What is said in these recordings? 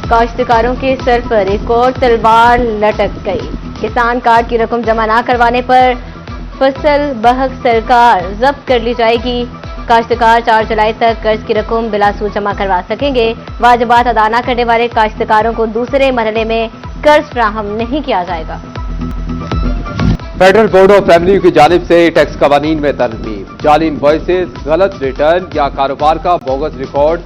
काश्तकारों के सर पर एक और तलवार लटक गई। किसान कार्ड की रकम जमा न करवाने पर फसल बहक सरकार जब्त कर ली जाएगी। काश्तकार 4 जुलाई तक कर्ज की रकम बिला सूद जमा करवा सकेंगे। वाजिबात अदा न करने वाले काश्तकारों को दूसरे मरहले में कर्ज फ्राहम नहीं किया जाएगा। फेडरल बोर्ड ऑफ रेवेन्यू की जानिब से टैक्स कवानीन में तरमीम, जाली इनवॉइसेस, गलत रिटर्न या कारोबार का बोगस रिकॉर्ड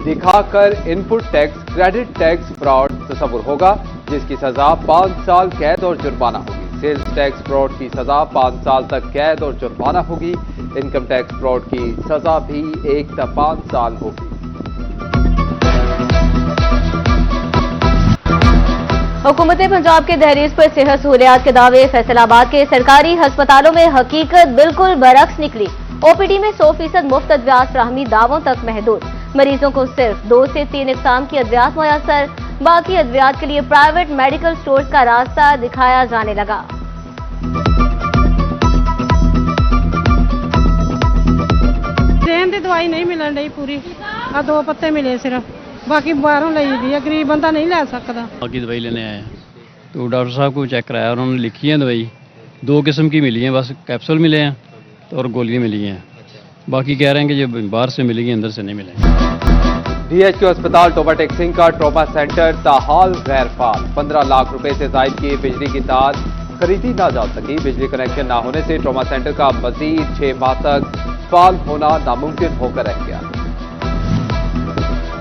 दिखाकर input tax, credit tax fraud तस्वुर होगा, जिसकी सजा 5 साल कैद और जुर्माना होगी। सेल्स टैक्स फ्रॉड की सजा 5 साल तक कैद और जुर्माना होगी। इनकम टैक्स फ्रॉड की सजा भी 1 से 5 साल होगी। हुकूमत पंजाब के दहलीज पर सेहत सहूलियात के दावे। फैसलाबाद के सरकारी अस्पतालों में हकीकत बिल्कुल बरक्स निकली। ओपीडी में 100% मुफ्त अद्वियात फ्राहमी दावों तक महदूद। मरीजों को सिर्फ 2 से 3 इकसाम की अद्वियात मुयस्सर। बाकी अद्वियात के लिए प्राइवेट मेडिकल स्टोर्स का रास्ता दिखाया जाने लगा। दवाई नहीं मिलन रही पूरी, 2 पत्ते मिले सिर्फ, बाकी बाहरों ली दी है, गरीब बंदा नहीं लै सकता। बाकी दवाई लेने आए तो डॉक्टर साहब को चेक कराया, उन्होंने लिखी है दवाई 2 किस्म की मिली है, बस कैप्सूल मिले हैं और गोलियां मिली हैं। बाकी कह रहे हैं कि ये बाहर से मिलेगी, अंदर से नहीं मिलेगी। डीएचक्यू अस्पताल टोबा टेक्सिंग का ट्रॉमा सेंटर ताहाल गैर फाल। 15 लाख रुपए से जायद की बिजली की तार खरीदी ना जा सकी। बिजली कनेक्शन ना होने से ट्रॉमा सेंटर का मजीद 6 माह तक फाल होना नामुमकिन होकर रह गया।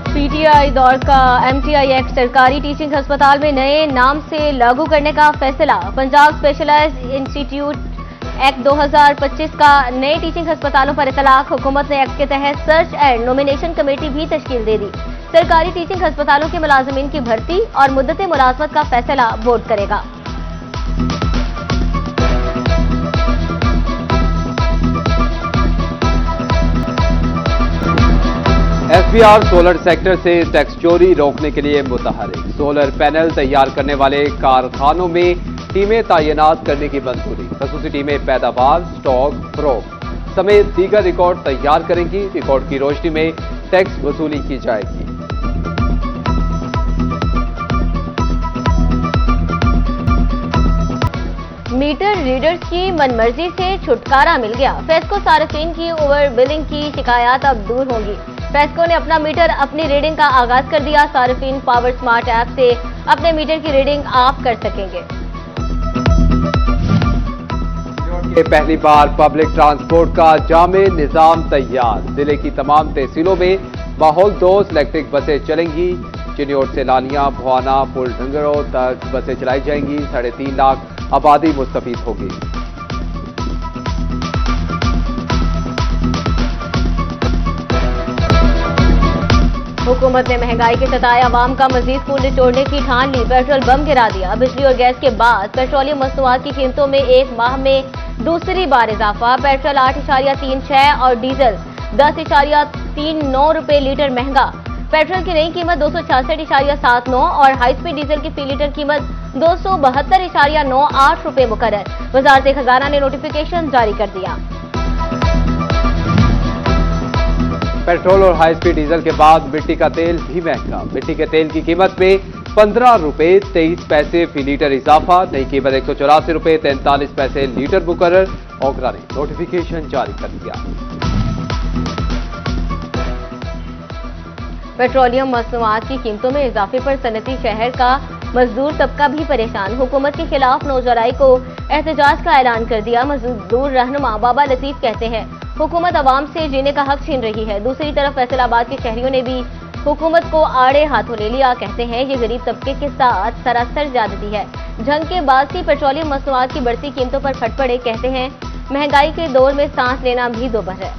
पीटीआई दौर का एमटीआई एक्ट सरकारी टीचिंग अस्पताल में नए नाम से लागू करने का फैसला। पंजाब स्पेशलाइज्ड इंस्टीट्यूट एक्ट 2025 का नए टीचिंग अस्पतालों पर इतलाक। हुकूमत ने एक्ट के तहत सर्च एंड नॉमिनेशन कमेटी भी तश्कील दे दी। सरकारी टीचिंग अस्पतालों के मुलाजमीन की भर्ती और मुद्दत मुलाजमत का फैसला बोर्ड करेगा। एसबीआर सोलर सेक्टर से टैक्स चोरी रोकने के लिए मुतहरिक। सोलर पैनल तैयार करने वाले कारखानों में टीमें तैनात करने की मंजूरी। खसूसी टीमें पैदावार, स्टॉक, फरोख्त समेत दीगर रिकॉर्ड तैयार करेंगी। रिकॉर्ड की रोशनी में टैक्स वसूली की जाएगी। मीटर रीडर्स की मनमर्जी से छुटकारा मिल गया। फेस्को सार्फिन की ओवर बिलिंग की शिकायत अब दूर होंगी। फेस्को ने अपना मीटर अपनी रीडिंग का आगाज कर दिया। सार्फिन पावर स्मार्ट ऐप से अपने मीटर की रीडिंग आप कर सकेंगे। पहली बार पब्लिक ट्रांसपोर्ट का जामे निजाम तैयार। जिले की तमाम तहसीलों में माहौल दोस्त इलेक्ट्रिक बसें चलेंगी। चिन्योट से लालियां, भुआना, पुल ढंगरों तक बसें चलाई जाएंगी। 3.5 लाख आबादी मुस्तफीद होगी। हुकूमत ने महंगाई के सताए आवाम का मजीद खून निचोड़ने की ठान ली। पेट्रोल बम गिरा दिया। बिजली और गैस के बाद पेट्रोलियम मसनूआत की कीमतों में एक माह में दूसरी बार इजाफा। पेट्रोल 8.36 और डीजल 10.39 रुपए लीटर महंगा। पेट्रोल की नई कीमत 266.79 और हाई स्पीड डीजल की फी लीटर कीमत 272.98 रुपए मुकर्रर। वजारत खजाना ने नोटिफिकेशन जारी कर दिया। पेट्रोल और हाई स्पीड डीजल के बाद मिट्टी का तेल भी महंगा। मिट्टी के तेल की कीमत में 15 रुपए 23 पैसे फी लीटर इजाफा। नई कीमत 184 रुपए 43 पैसे लीटर मुकर्रर। ओकरा ने नोटिफिकेशन जारी कर दिया। पेट्रोलियम मसनूआत की कीमतों में इजाफे पर सनती शहर का मजदूर तबका भी परेशान। हुकूमत के खिलाफ 9 जुलाई को एहतजाज का ऐलान कर दिया। मजदूर रहनुमा बाबा लतीफ कहते हैं हुकूमत अवाम से जीने का हक छीन रही है। दूसरी तरफ फैसलाबाद के शहरियों ने भी हुकूमत को आड़े हाथों ले लिया। कहते हैं ये गरीब तबके के साथ सरासर ज्यादती है। जंग के बाद से पेट्रोलियम मसनूआत की बढ़ती कीमतों पर फट पड़े। कहते हैं महंगाई के दौर में सांस लेना भी दुभर है।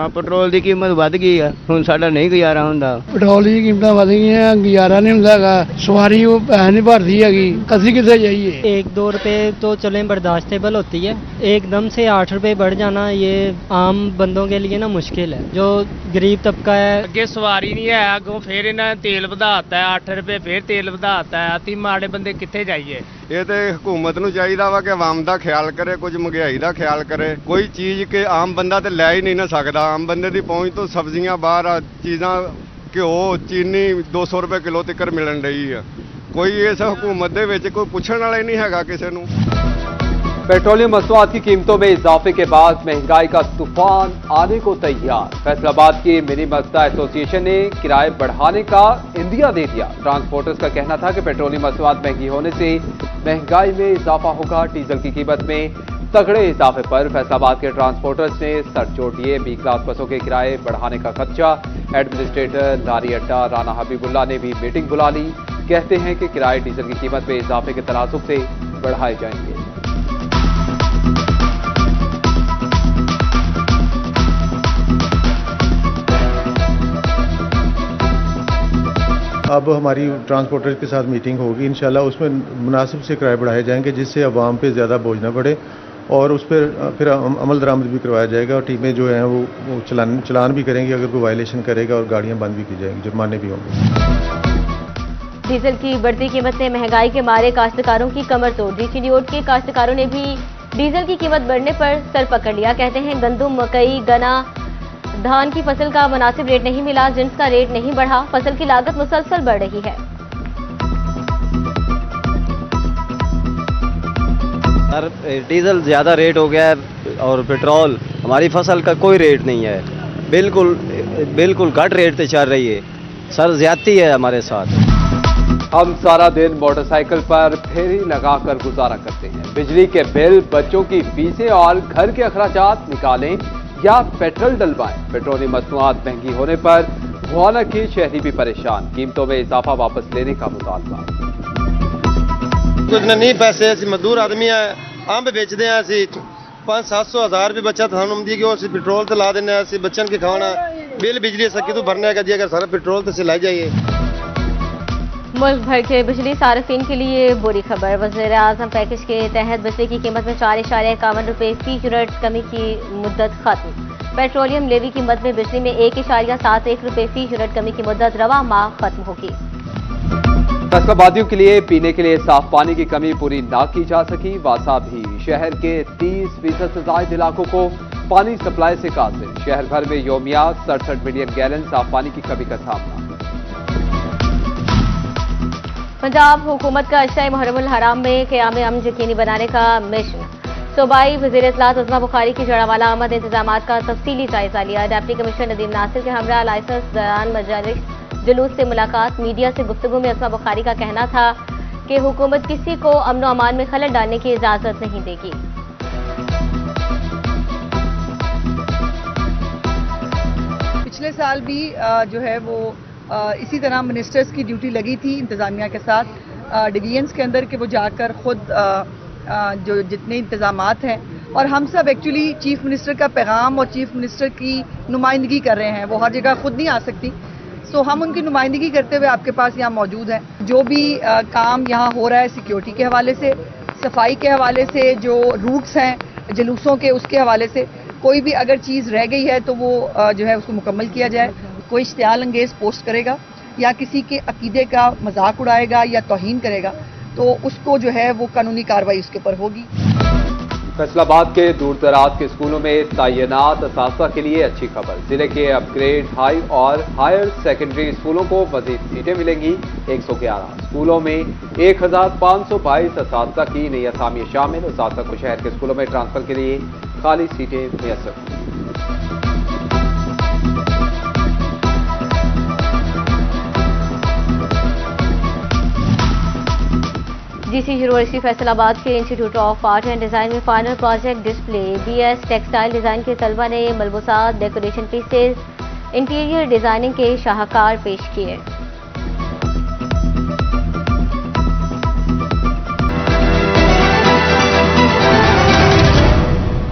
ਪੈਟਰੋਲ ਦੀ ਕੀਮਤ ਵੱਧ ਗਈ ਆ, ਹੁਣ ਸਾਡਾ ਨਹੀਂ ਗੁਜ਼ਾਰਾ ਹੁੰਦਾ। ਪੈਟਰੋਲ ਦੀ ਕੀਮਤਾਂ ਵਧ ਗਈਆਂ, ਗੁਜ਼ਾਰਾ ਨਹੀਂ ਹੁੰਦਾ ਹੈਗਾ, ਸਵਾਰੀ ਉਹ ਪੈਸੇ ਨਹੀਂ ਭਰਦੀ ਹੈਗੀ, ਅਸੀਂ किसे जाइए। 1-2 रुपए तो चलें बर्दाश्तेबल होती है, एकदम से 8 रुपए बढ़ जाना ये आम बंदों के लिए ना मुश्किल है। जो गरीब तबका है ਅੱਗੇ ਸਵਾਰੀ ਨਹੀਂ ਹੈ, ਅੱਗੋਂ ਫੇਰ ਇਹਨਾਂ ਨੇ ਤੇਲ ਵਧਾਤਾ ਹੈ, 8 ਰੁਪਏ ਫੇਰ ਤੇਲ ਵਧਾਤਾ ਹੈ। ਅਸੀਂ ਮਾੜੇ ਬੰਦੇ ਕਿੱਥੇ ਜਾਈਏ? ਇਹ ਤੇ ਹਕੂਮਤ ਨੂੰ ਚਾਹੀਦਾ ਵਾ ਕਿ ਆਵਾਮ ਦਾ ਖਿਆਲ ਕਰੇ, ਕੁਝ ਮਹਿੰਗਾਈ ਦਾ ਖਿਆਲ ਕਰੇ। ਕੋਈ ਚੀਜ਼ ਕਿ ਆਮ ਬੰਦਾ ਤੇ ਲੈ ਹੀ ਨਹੀਂ ਨਾ ਸਕਦਾ, ਆਮ ਬੰਦੇ ਦੀ ਪਹੁੰਚ ਤੋਂ ਸਬਜ਼ੀਆਂ ਬਾਹਰ ਆ, ਚੀਜ਼ਾਂ ਘਿਓ ਚੀਨੀ 200 ਰੁਪਏ ਕਿਲੋ ਤੱਕ ਮਿਲਣ ਰਹੀ ਆ। ਕੋਈ ਇਸ ਹਕੂਮਤ ਦੇ ਵਿੱਚ ਕੋਈ ਪੁੱਛਣ ਵਾਲਾ ਹੀ ਨਹੀਂ ਹੈਗਾ ਕਿਸੇ ਨੂੰ। पेट्रोलियम मसनूआत की कीमतों में इजाफे के बाद महंगाई का तूफान आने को तैयार। फैसलाबाद की मिनी मजदा एसोसिएशन ने किराए बढ़ाने का इंदिया दे दिया। ट्रांसपोर्टर्स का कहना था कि पेट्रोलियम मसनूआत महंगी होने से महंगाई में इजाफा होगा। डीजल की कीमत में तगड़े इजाफे पर फैसलाबाद के ट्रांसपोर्टर्स ने सर जोड़ दिए। बी क्लास बसों के किराए बढ़ाने का खदशा। एडमिनिस्ट्रेटर लारी अड्डा राना हबीबुल्ला ने भी मीटिंग बुला ली। कहते हैं कि किराए डीजल की कीमत में इजाफे के तनासुब से बढ़ाए जाएंगे। अब हमारी ट्रांसपोर्टर्स के साथ मीटिंग होगी, इंशाल्लाह उसमें मुनासिब से किराए बढ़ाए जाएंगे जिससे अवाम पे ज़्यादा बोझ न पड़े और उस पर फिर अमल दरामद भी करवाया जाएगा और टीमें जो हैं वो चलान भी करेंगी अगर कोई वायलेशन करेगा और गाड़ियाँ बंद भी की जाएंगी, जुर्माने भी होंगे। डीजल की बढ़ती कीमत ने महंगाई के मारे काश्तकारों की कमर तोड़ दी। चिड़ियोट के काश्तकारों ने भी डीजल की कीमत बढ़ने पर सर पकड़ लिया। कहते हैं गंदम, मकई, गन्ना, धान की फसल का मुनासिब रेट नहीं मिला, जिन्स का रेट नहीं बढ़ा, फसल की लागत मुसलसल बढ़ रही है। सर डीजल ज़्यादा रेट हो गया है और पेट्रोल, हमारी फसल का कोई रेट नहीं है, बिल्कुल घट रेट पे चल रही है। सर ज्यादती है हमारे साथ। हम सारा दिन मोटरसाइकिल पर फेरी लगाकर गुजारा करते हैं। बिजली के बिल, बच्चों की फीसें और घर के अखराजात निकालें या पेट्रोल डलवाएं। पेट्रोलियम मसनूआत महंगी होने पर मुआना के शहरी भी परेशान। कीमतों में इजाफा वापस लेने का मुतालबा। कुछ नहीं पैसे, असं मजदूर आदमी है, अंब बेचते हैं, असं 500-700 हज़ार भी बचत हम आमदी की और पेट्रोल तो ला देने, असं बच्चन के खाना बिल बिजली अस कितों भरने का, अगर सारा पेट्रोल तो सिलाई जाइए। मुल्क भर के बिजली सार्फिन के लिए बुरी खबर। वज़ीर आज़म पैकेज के तहत बिजली की कीमत में 4.51 रुपये फी यूनिट कमी की मुद्दत खत्म। पेट्रोलियम लेवी कीमत में बिजली में 1.71 रुपये फी यूनिट कमी की मुद्दत रवा माह खत्म होगी। फैसलाबादियों के लिए पीने के लिए साफ पानी की कमी पूरी ना की जा सकी। वासा भी शहर के 30% से ज्यादा इलाकों को पानी सप्लाई से कासिर। शहर भर में योमिया 67 मिलियन गैलन साफ पानी की कमी का सामना। पंजाब हुकूमत का अशरा मुहर्रमुल हराम में क़याम अमन यकीनी बनाने का मिशन। सूबाई वज़ीर इत्तलात उज़्मा बुखारी की जड़ावाला आमद इंतजामात का तफसीली जायजा लिया। डिप्टी कमिश्नर नदीम नासिर के हमरा लाइसेंस दौरान मजालिस जुलूस से मुलाकात। मीडिया से गुफ्तगू में उज़्मा बुखारी का कहना था कि हुकूमत किसी को अमन व अमान में खलल डालने की इजाजत नहीं देगी। पिछले साल भी जो है वो इसी तरह मिनिस्टर्स की ड्यूटी लगी थी इंतज़ामिया के साथ डिवीजन्स के अंदर कि वो जाकर ख़ुद जो जितने इंतज़ामात हैं और हम सब एक्चुअली चीफ मिनिस्टर का पैगाम और चीफ मिनिस्टर की नुमाइंदगी कर रहे हैं। वो हर जगह खुद नहीं आ सकती, सो हम उनकी नुमाइंदगी करते हुए आपके पास यहाँ मौजूद हैं। जो भी काम यहाँ हो रहा है सिक्योरिटी के हवाले से, सफाई के हवाले से, जो रूट्स हैं जुलूसों के उसके हवाले से, कोई भी अगर चीज़ रह गई है तो वो जो है उसको मुकम्मल किया जाए। कोई इश्तियाल अंगेज पोस्ट करेगा या किसी के अकीदे का मजाक उड़ाएगा या तौहीन करेगा तो उसको जो है वो कानूनी कार्रवाई उसके ऊपर होगी। फैसलाबाद के दूर दराज के स्कूलों में तैनात असातिज़ा के लिए अच्छी खबर। जिले के अपग्रेड हाई और हायर सेकेंडरी स्कूलों को मजीद सीटें मिलेंगी। 111 स्कूलों में 1522 असातिज़ा की नई असामियां शामिल। असातिज़ा को शहर के स्कूलों में ट्रांसफर के लिए खाली सीटें मुयस्सर। जीसी यूनिवर्सिटी फैसलाबाद के Institute of Art and Design में final project display. BS textile design के तलबा ने मलबूसात, डेकोरेशन पीसेस, इंटीरियर डिज़ाइनिंग के शाहकार पेश किए।